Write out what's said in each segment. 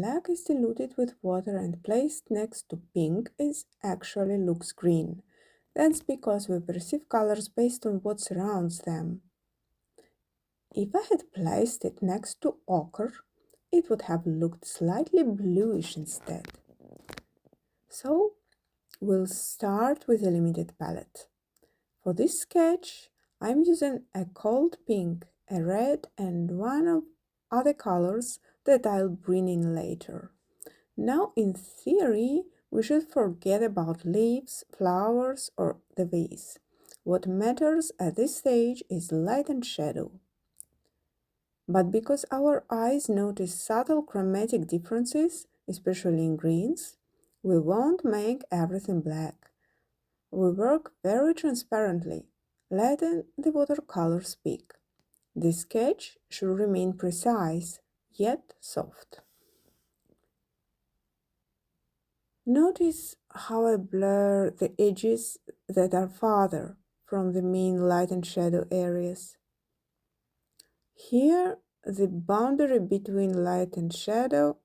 black is diluted with water and placed next to pink, it actually looks green. That's because we perceive colors based on what surrounds them. If I had placed it next to ochre, it would have looked slightly bluish instead. So, we'll start with a limited palette. For this sketch, I'm using a cold pink, a red, and one of other colors that I'll bring in later. Now, in theory, we should forget about leaves, flowers, or the vase. What matters at this stage is light and shadow. But because our eyes notice subtle chromatic differences, especially in greens, we won't make everything black. We work very transparently, letting the watercolor speak. The sketch should remain precise, yet soft. Notice how I blur the edges that are farther from the main light and shadow areas. Here, the boundary between light and shadow,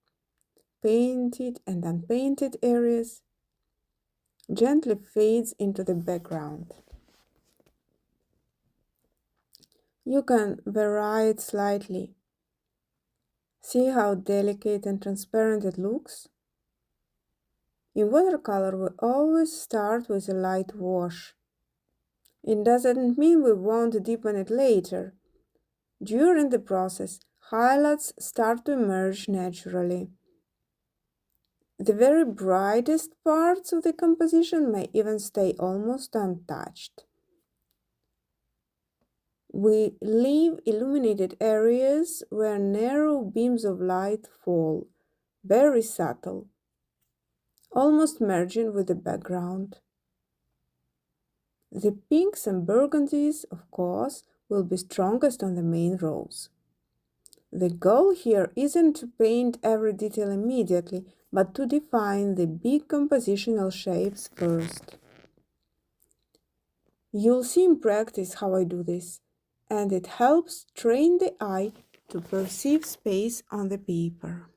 painted and unpainted areas, gently fades into the background. You can vary it slightly. See how delicate and transparent it looks? In watercolor, we always start with a light wash. It doesn't mean we won't deepen it later. During the process, highlights start to emerge naturally. The very brightest parts of the composition may even stay almost untouched. We leave illuminated areas where narrow beams of light fall, very subtle, almost merging with the background. The pinks and burgundies, of course, will be strongest on the main rows. The goal here isn't to paint every detail immediately, but to define the big compositional shapes first. You'll see in practice how I do this, and it helps train the eye to perceive space on the paper.